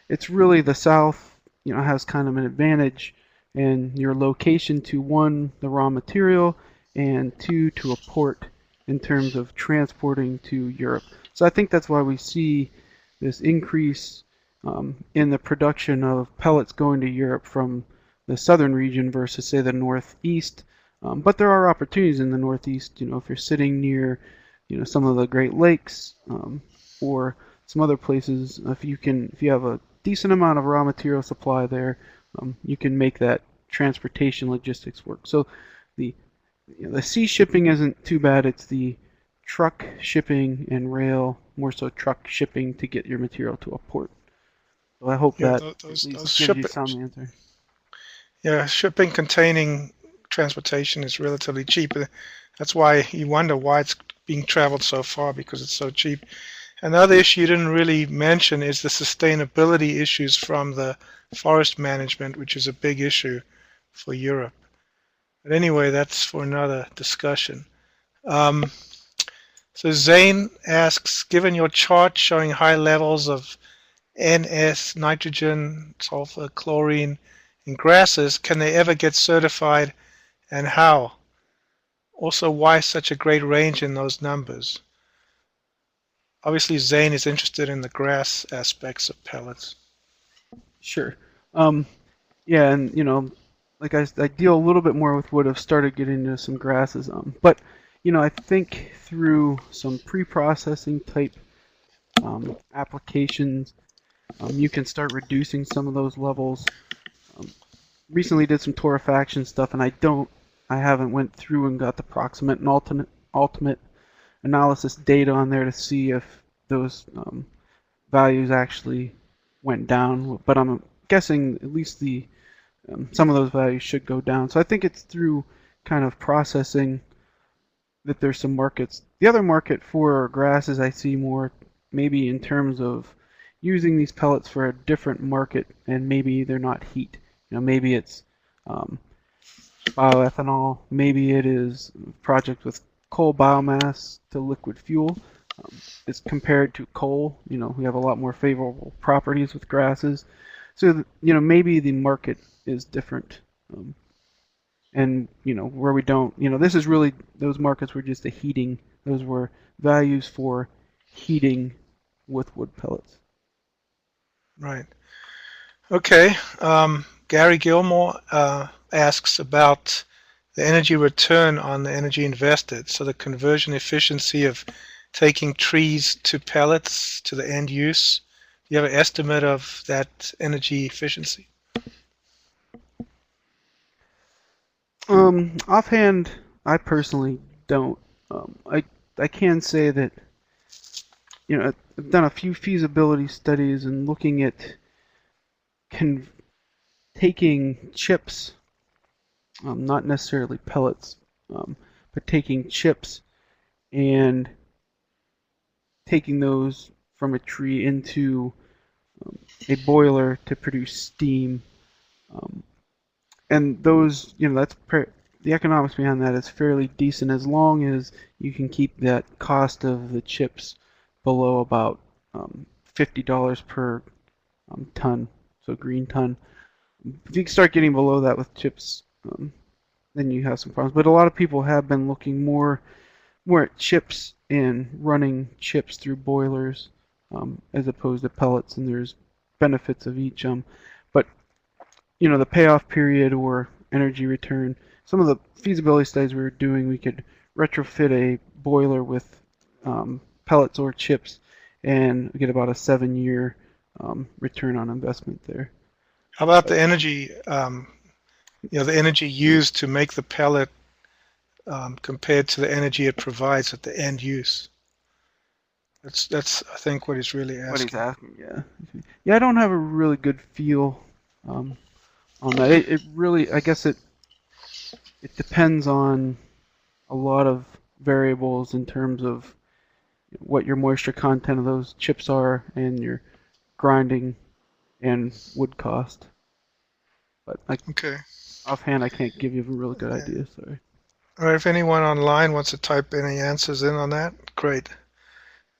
it's really the South, has kind of an advantage in your location to, one, the raw material, and two, to a port in terms of transporting to Europe. So I think that's why we see this increase in the production of pellets going to Europe from the southern region versus, say, the northeast. But there are opportunities in the northeast, if you're sitting near, some of the Great Lakes or some other places. If you have a decent amount of raw material supply there, you can make that transportation logistics work. So the sea shipping isn't too bad. It's the truck shipping and rail, more so truck shipping to get your material to a port. So I hope that at least gives you some answer. Yeah, shipping containing transportation is relatively cheap. That's why you wonder why it's being traveled so far, because it's so cheap. Another issue you didn't really mention is the sustainability issues from the forest management, which is a big issue for Europe. But anyway, that's for another discussion. So Zane asks, given your chart showing high levels of NS, nitrogen, sulfur, chlorine in grasses, can they ever get certified, and how? Also, why such a great range in those numbers? Obviously, Zane is interested in the grass aspects of pellets. Sure. Yeah, and like I deal a little bit more with wood. I've started getting into some grasses. But I think through some pre-processing type applications, you can start reducing some of those levels. Recently did some torrefaction stuff, and I haven't went through and got the proximate and ultimate analysis data on there to see if those values actually went down. But I'm guessing at least some of those values should go down. So I think it's through kind of processing that there's some markets. The other market for grasses I see more maybe in terms of using these pellets for a different market, and maybe they're not heat. Maybe it's bioethanol, maybe it is a project with coal biomass to liquid fuel. It's compared to coal. We have a lot more favorable properties with grasses. So, maybe the market is different. And, where we don't, this is really, those markets were just those were values for heating with wood pellets. Right. Okay. Gary Gilmore asks about the energy return on the energy invested, so the conversion efficiency of taking trees to pellets to the end use. Do you have an estimate of that energy efficiency? Offhand, I personally don't. I can say that I've done a few feasibility studies and looking at taking chips, not necessarily pellets, but taking chips and taking those from a tree into a boiler to produce steam. And those, the economics behind that is fairly decent as long as you can keep that cost of the chips below about $50 per ton, so green ton. If you start getting below that with chips, then you have some problems. But a lot of people have been looking more at chips and running chips through boilers as opposed to pellets, and there's benefits of each. But the payoff period or energy return. Some of the feasibility studies we were doing, we could retrofit a boiler with pellets or chips and get about a 7-year return on investment there. How about the energy, the energy used to make the pellet compared to the energy it provides at the end use? That's I think what he's really asking. What he's asking, yeah. Yeah, I don't have a really good feel on that. It really, I guess it depends on a lot of variables in terms of what your moisture content of those chips are and your grinding and wood cost. But okay. Offhand, I can't give you a really good idea. Sorry. All right, if anyone online wants to type any answers in on that, great.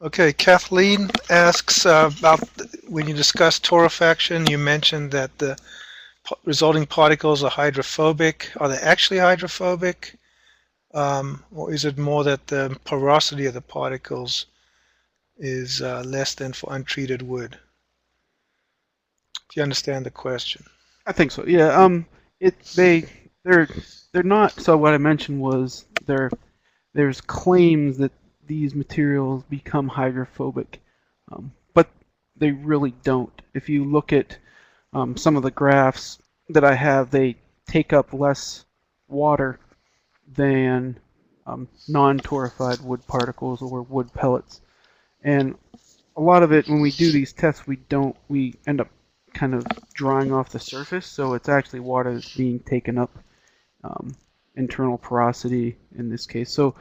Okay, Kathleen asks about when you discussed torfaction, you mentioned that the resulting particles are hydrophobic. Are they actually hydrophobic? Or is it more that the porosity of the particles is less than for untreated wood? Do you understand the question? I think so. Yeah. They're not. So what I mentioned was there's claims that these materials become hydrophobic, but they really don't. If you look at some of the graphs that I have, they take up less water than non-torrified wood particles or wood pellets. And a lot of it, when we do these tests, we end up kind of drying off the surface, so it's actually water that's being taken up, internal porosity in this case. So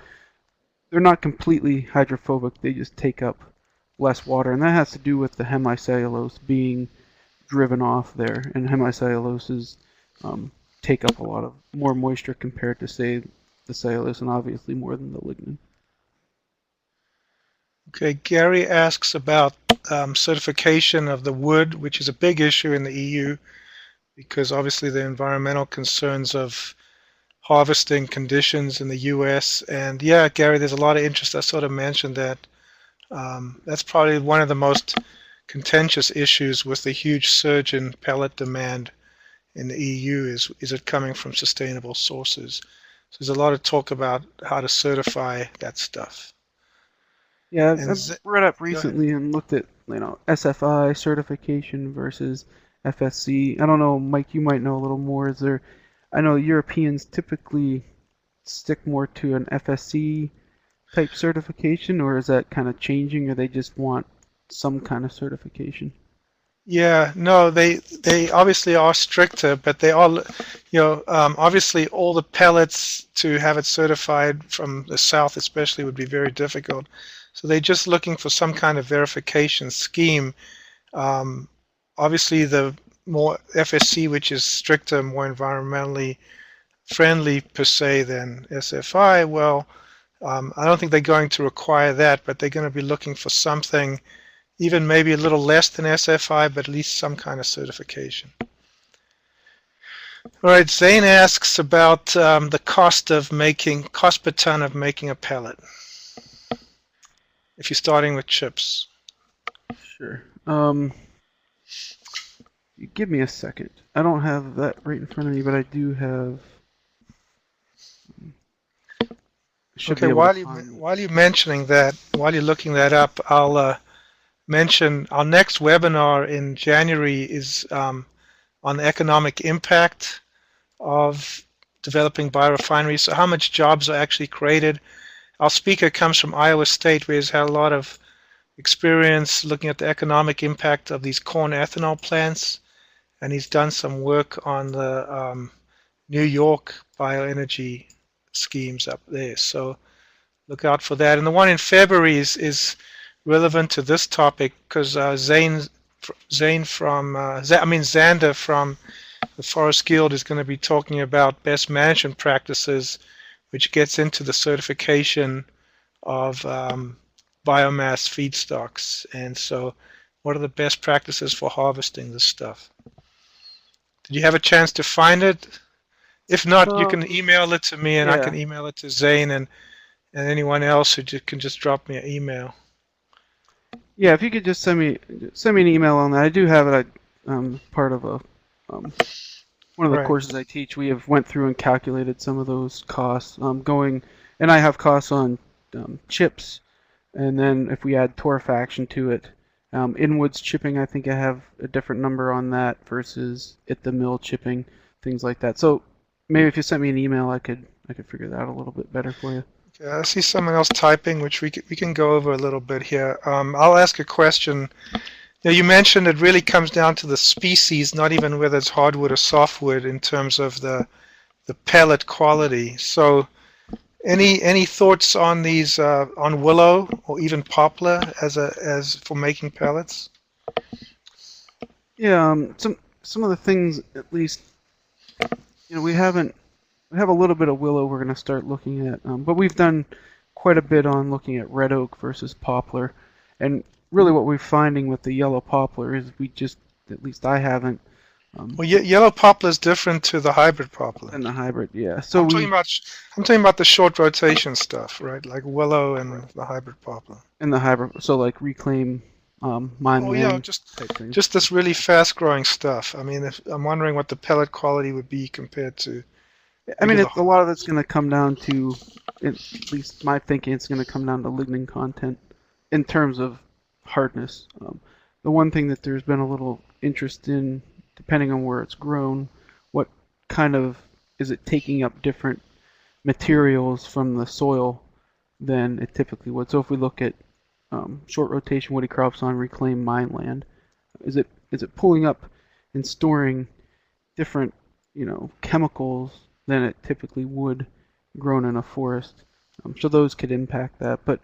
they're not completely hydrophobic, they just take up less water, and that has to do with the hemicellulose being driven off there, and hemicelluloses take up a lot of more moisture compared to, say, the cellulose, and obviously more than the lignin. Okay, Gary asks about certification of the wood, which is a big issue in the EU because obviously the environmental concerns of harvesting conditions in the US. And yeah, Gary, there's a lot of interest. I sort of mentioned that. That's probably one of the most contentious issues with the huge surge in pellet demand in the EU is it coming from sustainable sources. So there's a lot of talk about how to certify that stuff. Yeah, I've read up recently and looked at SFI certification versus FSC. I don't know, Mike, you might know a little more. I know Europeans typically stick more to an FSC type certification, or is that kind of changing, or they just want some kind of certification? Yeah, no, they obviously are stricter, but they are, obviously all the pellets to have it certified from the south especially would be very difficult. So they're just looking for some kind of verification scheme. Obviously the more FSC, which is stricter, more environmentally friendly per se than SFI, well, I don't think they're going to require that, but they're going to be looking for something even maybe a little less than SFI, but at least some kind of certification. All right, Zane asks about the cost per ton of making a pellet, if you're starting with chips. Sure. Give me a second. I don't have that right in front of me, but I do have. Okay, while you're mentioning that, while you're looking that up, I'll mention our next webinar in January is on the economic impact of developing biorefineries. So how much jobs are actually created. Our speaker comes from Iowa State, where he's had a lot of experience looking at the economic impact of these corn ethanol plants, and he's done some work on the New York bioenergy schemes up there. So look out for that. And the one in February is relevant to this topic because Xander from the Forest Guild is going to be talking about best management practices, which gets into the certification of biomass feedstocks. And so what are the best practices for harvesting this stuff? Did you have a chance to find it? If not, you can email it to me, and I can email it to Zane and anyone else who can just drop me an email. Yeah, if you could just send me an email on that. I do have it. Part of a one of the courses I teach. We have went through and calculated some of those costs. And I have costs on chips, and then if we add torfaction to it, in-woods chipping, I think I have a different number on that versus at the mill chipping, things like that. So maybe if you sent me an email, I could figure that out a little bit better for you. Okay, I see someone else typing, which we can go over a little bit here. I'll ask a question. You mentioned it really comes down to the species, not even whether it's hardwood or softwood, in terms of the pellet quality. So, any thoughts on these on willow or even poplar as for making pellets? Yeah, some of the things, at least, we have a little bit of willow we're going to start looking at, but we've done quite a bit on looking at red oak versus poplar, and really what we're finding with the yellow poplar is at least I haven't. Well, yellow poplar is different to the hybrid poplar. And the hybrid, yeah. So I'm talking about the short rotation stuff, right? Like willow and the hybrid poplar. And the hybrid, so like reclaim, mine. Just this really fast-growing stuff. I mean, I'm wondering what the pellet quality would be compared to. I mean, a lot of it's going to come down to, at least my thinking, it's going to come down to lignin content in terms of hardness. The one thing that there's been a little interest in, depending on where it's grown, what kind of, is it taking up different materials from the soil than it typically would. So if we look at short rotation woody crops on reclaimed mine land, is it pulling up and storing different chemicals than it typically would grown in a forest? So those could impact that. But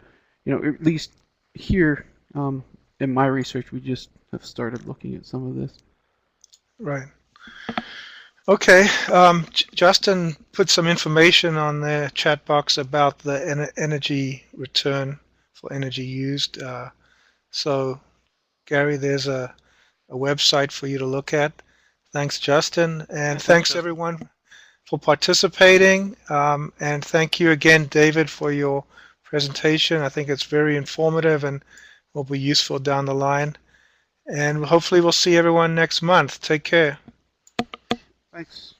at least here in my research, we just have started looking at some of this. Right. Okay. Justin put some information on the chat box about the energy return for energy used. So, Gary, there's a website for you to look at. Thanks, Justin. And thanks, everyone, for participating. And thank you again, David, for your presentation. I think it's very informative and will be useful down the line. And hopefully we'll see everyone next month. Take care. Thanks.